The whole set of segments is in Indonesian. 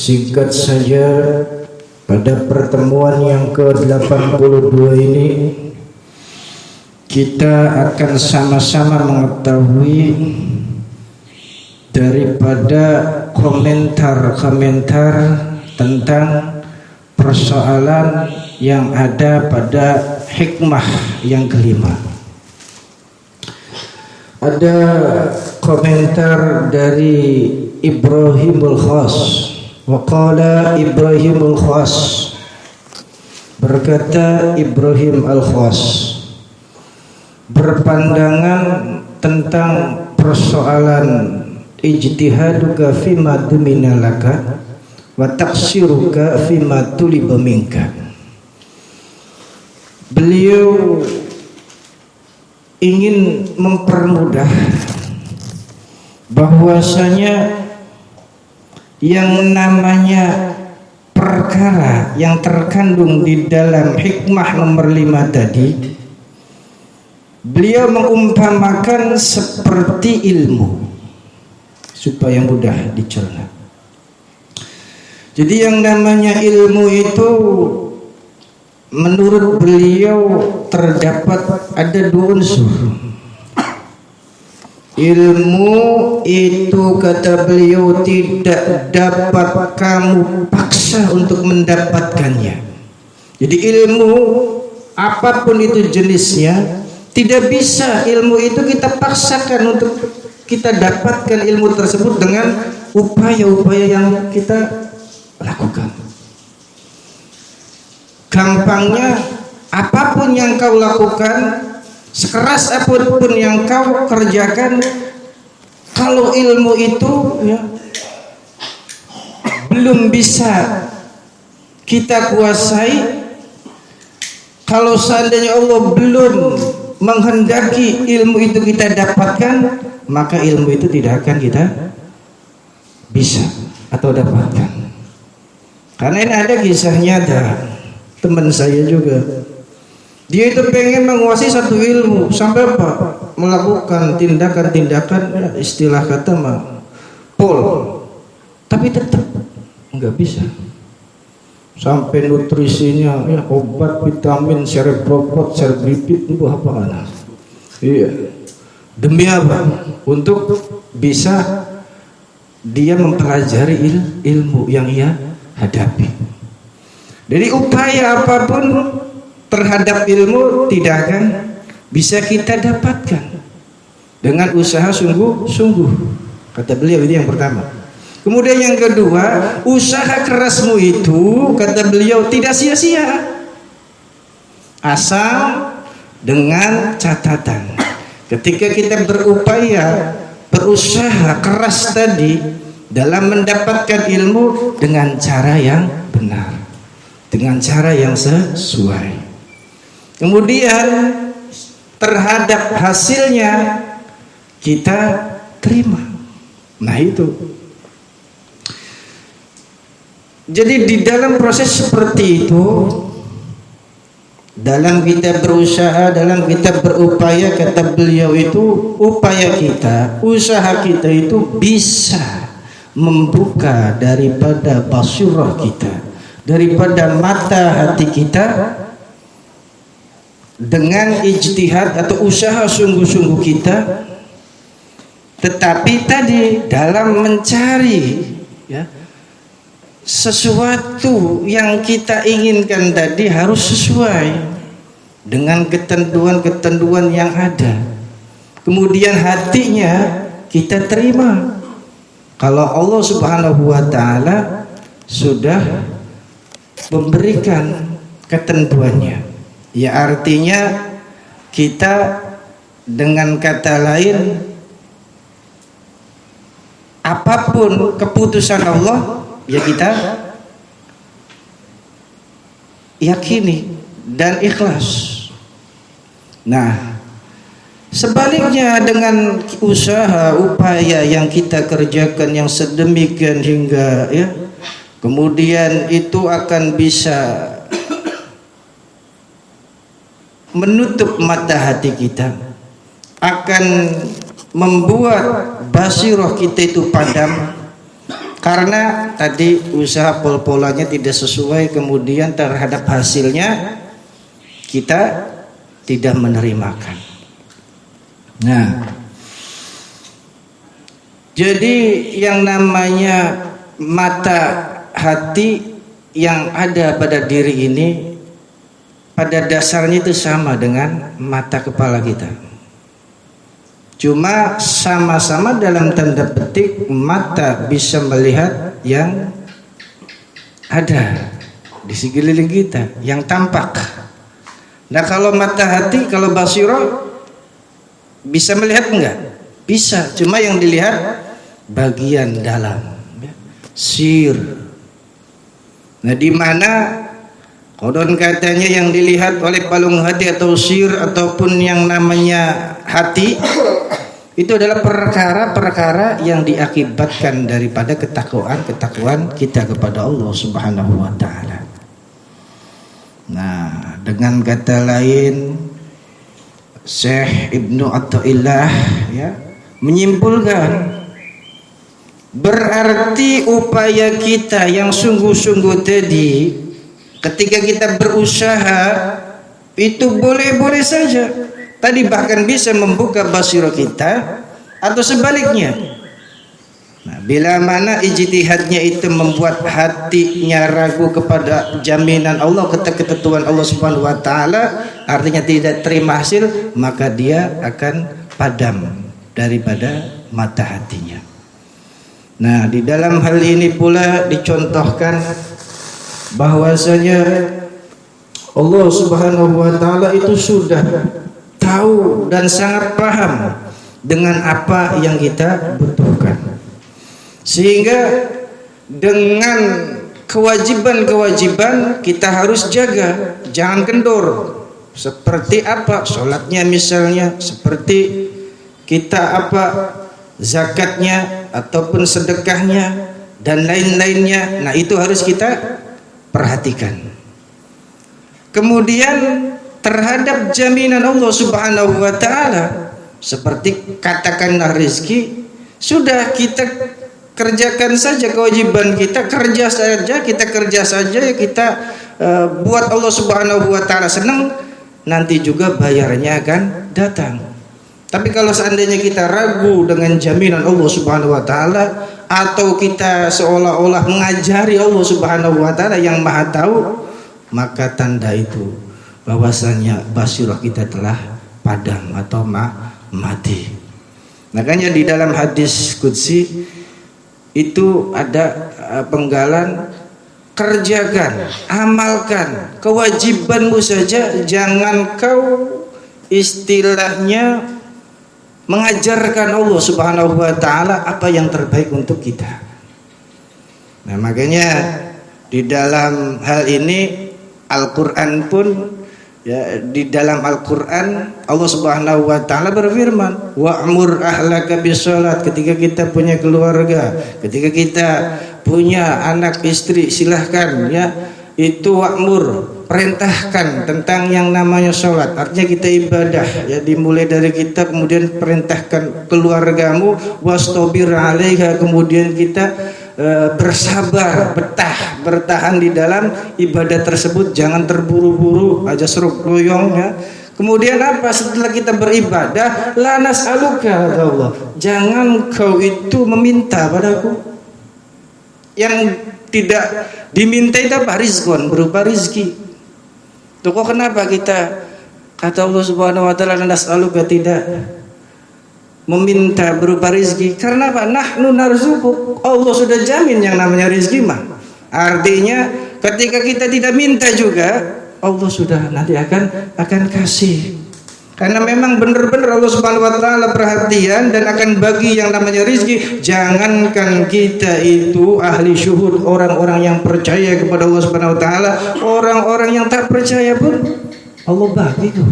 Singkat saja, pada pertemuan yang ke-82 ini kita akan sama-sama mengetahui daripada komentar-komentar tentang persoalan yang ada pada hikmah yang kelima. Ada komentar dari Ibrahimul Khas. Waqala Ibrahimul Khas, berkata Ibrahim Al-Khas, berpandangan tentang persoalan ijtihaduka fima dumina laka wa taqsiruka fima tuliba minka. Beliau ingin mempermudah bahwasanya yang namanya perkara yang terkandung di dalam hikmah nomor 5 tadi, beliau mengumpamakan seperti ilmu supaya mudah dicerna. Jadi yang namanya ilmu itu menurut beliau terdapat ada 2 unsur. Ilmu itu, kata beliau, tidak dapat kamu paksa untuk mendapatkannya. Jadi ilmu apapun itu jenisnya, tidak bisa ilmu itu kita paksakan untuk kita dapatkan ilmu tersebut dengan upaya-upaya yang kita lakukan. Gampangnya, apapun yang kau lakukan, sekeras apapun yang kau kerjakan, kalau ilmu itu belum bisa kita kuasai, kalau seandainya Allah belum menghendaki ilmu itu kita dapatkan, maka ilmu itu tidak akan kita bisa atau dapatkan. Karena ini ada kisahnya, ada teman saya juga. Dia itu pengen menguasai satu ilmu sampai apa? Melakukan tindakan-tindakan, istilah kata mah pol, tapi tetap nggak bisa. Sampai nutrisinya, obat, vitamin, cerebrokot, cerebripit, itu apa kan? Iya. Demi apa? Untuk bisa dia mempelajari ilmu yang ia hadapi. Jadi upaya apapun terhadap ilmu tidak akan bisa kita dapatkan dengan usaha sungguh-sungguh, kata beliau. Ini yang pertama. Kemudian yang kedua, usaha kerasmu itu, kata beliau, tidak sia-sia, asal dengan catatan, ketika kita berupaya, berusaha keras tadi dalam mendapatkan ilmu dengan cara yang benar, dengan cara yang sesuai. Kemudian terhadap hasilnya kita terima. Nah itu. Jadi di dalam proses seperti itu, dalam kita berusaha, dalam kita berupaya, kata beliau itu, upaya kita, usaha kita itu bisa membuka daripada basirah kita, daripada mata hati kita, dengan ijtihad atau usaha sungguh-sungguh kita. Tetapi tadi dalam mencari sesuatu yang kita inginkan tadi harus sesuai dengan ketentuan-ketentuan yang ada. Kemudian hatinya kita terima kalau Allah Subhanahu wa ta'ala sudah memberikan ketentuannya. Ya artinya kita dengan kata lain, apapun keputusan Allah ya kita yakini dan ikhlas. Nah, sebaliknya dengan usaha upaya yang kita kerjakan yang sedemikian hingga kemudian itu akan bisa menutup mata hati kita, akan membuat basirah kita itu padam, Karena tadi usaha pol-polannya tidak sesuai, kemudian terhadap hasilnya kita tidak menerimakan. Nah, jadi yang namanya mata hati yang ada pada diri ini pada dasarnya itu sama dengan mata kepala kita. Cuma sama-sama dalam tanda petik mata bisa melihat yang ada di sekeliling kita, yang tampak. Nah kalau mata hati, kalau basiro bisa melihat enggak? Bisa, cuma yang dilihat bagian dalam, sir. Nah di mana konon katanya yang dilihat oleh palung hati atau sir ataupun yang namanya hati itu adalah perkara-perkara yang diakibatkan daripada ketakwaan kita kepada Allah Subhanahu wa taala. Nah, dengan kata lain Syekh Ibnu Athaillah ya menyimpulkan berarti upaya kita yang sungguh-sungguh tadi ketika kita berusaha itu boleh-boleh saja. Tadi bahkan bisa membuka basirah kita atau sebaliknya. Nah, bila mana ijtihadnya itu membuat hatinya ragu kepada jaminan Allah, ketentuan Allah Subhanahu wa taala, artinya tidak terima hasil, maka dia akan padam daripada mata hatinya. Nah, di dalam hal ini pula dicontohkan bahwasanya Allah Subhanahu wa taala itu sudah tahu dan sangat paham dengan apa yang kita butuhkan. Sehingga dengan kewajiban-kewajiban kita harus jaga, jangan kendor. Seperti apa sholatnya misalnya, seperti kita apa zakatnya ataupun sedekahnya dan lain-lainnya. Nah, itu harus kita perhatikan. Kemudian terhadap jaminan Allah Subhanahu wa taala seperti katakanlah rezeki, sudah kita kerjakan saja kewajiban kita, kerja saja ya kita buat Allah Subhanahu wa taala senang, nanti juga bayarnya akan datang. Tapi kalau seandainya kita ragu dengan jaminan Allah Subhanahu wa taala atau kita seolah-olah mengajari Allah Subhanahu wa taala yang Maha tahu, maka tanda itu bahwasanya basirah kita telah padam atau mati. Makanya di dalam hadis qudsi itu ada penggalan, kerjakan, amalkan kewajibanmu saja, jangan kau istilahnya mengajarkan Allah Subhanahu wa taala apa yang terbaik untuk kita. Nah, makanya di dalam hal ini Al-Qur'an pun ya, di dalam Al-Qur'an Allah Subhanahu wa taala berfirman, wa'mur ahlaka bisolat. Ketika kita punya keluarga, ketika kita punya anak istri, silahkan ya itu wa'mur, perintahkan tentang yang namanya sholat. Artinya kita ibadah ya, dimulai dari kita, kemudian perintahkan keluargamu, wastabir 'alaiha, kemudian kita bersabar, bertahan di dalam ibadah tersebut, jangan terburu-buru aja seruk loyong ya. Kemudian apa? Setelah kita beribadah, la nas'aluka kata Allah, jangan kau itu meminta padaku. Yang tidak diminta itu apa? Rizqon, berupa rizki. Tuh kok kenapa kita kata Allah Subhanahu wa taala la nas'aluka, tidak meminta berupa rizki? Karena apa? Nahnu narzuquk, Allah sudah jamin yang namanya rizki mah. Artinya ketika kita tidak minta juga, Allah sudah nanti akan kasih. Karena memang benar-benar Allah Subhanahu wa taala perhatian dan akan bagi yang namanya rizki. Jangankan kita itu ahli syuhud, orang-orang yang percaya kepada Allah Subhanahu wa taala, orang-orang yang tak percaya pun Allah bagi tuh.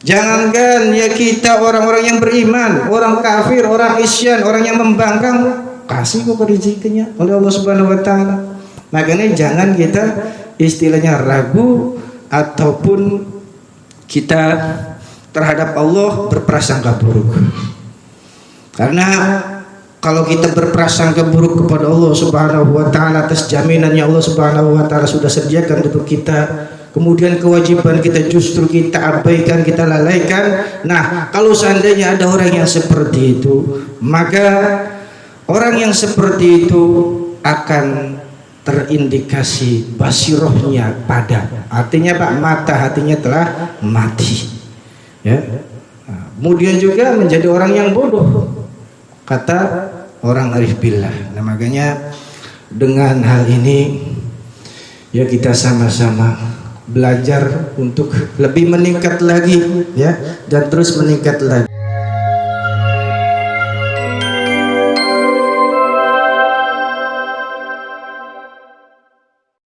Jangankan ya kita orang-orang yang beriman, orang kafir, orang isyan, orang yang membangkang, kasih kok rezekinya oleh Allah Subhanahu wa taala. Makanya jangan kita istilahnya ragu ataupun kita terhadap Allah berprasangka buruk. Karena kalau kita berprasangka buruk kepada Allah Subhanahu wa taala atas jaminannya Allah Subhanahu wa taala sudah sediakan untuk kita, kemudian kewajiban kita justru kita abaikan, kita lalaikan. Nah, kalau seandainya ada orang yang seperti itu, maka orang yang seperti itu akan terindikasi basirohnya padam. Artinya Pak, mata hatinya telah mati. Ya. Nah, kemudian juga menjadi orang yang bodoh, kata orang arif billah. Nah, makanya dengan hal ini ya kita sama-sama belajar untuk lebih meningkat lagi ya, dan terus meningkat lagi.